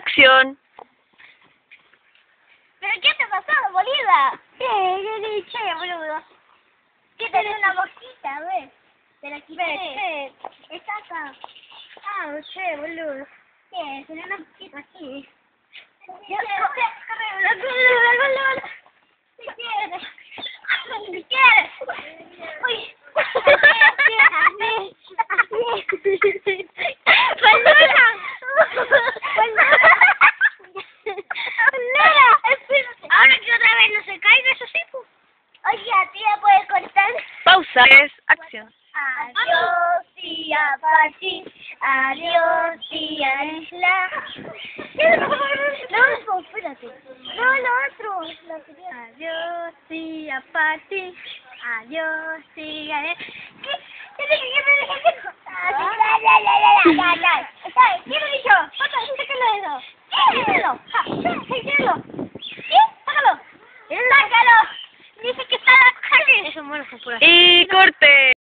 Acción. ¿Pero qué te pasó, boluda? Che, boludo. ¿Qué tenés una mosquita, ves? Te la quité. Está acá. Ah, che, boludo. ¿Qué? Tenés una mosquita aquí. ¿Qué quieres? ¿Qué quieres? Uy. Ahora que otra vez no se caiga, eso sí, pues. Oye, tía, ¿puedes cortar? Pausa. Es acción. Adiós, tía Pachi. Adiós, tía Isla. No, espérate. No, lo otro. Adiós, tía Pachi. Adiós, tía. ¿Qué? ¿Qué lo dijo? Sácalo de eso. Sácalo. Sácalo. ¿Qué? Sácalo. Sácalo. Dice que está la calle. Eso, bueno, por ahí. Y corte.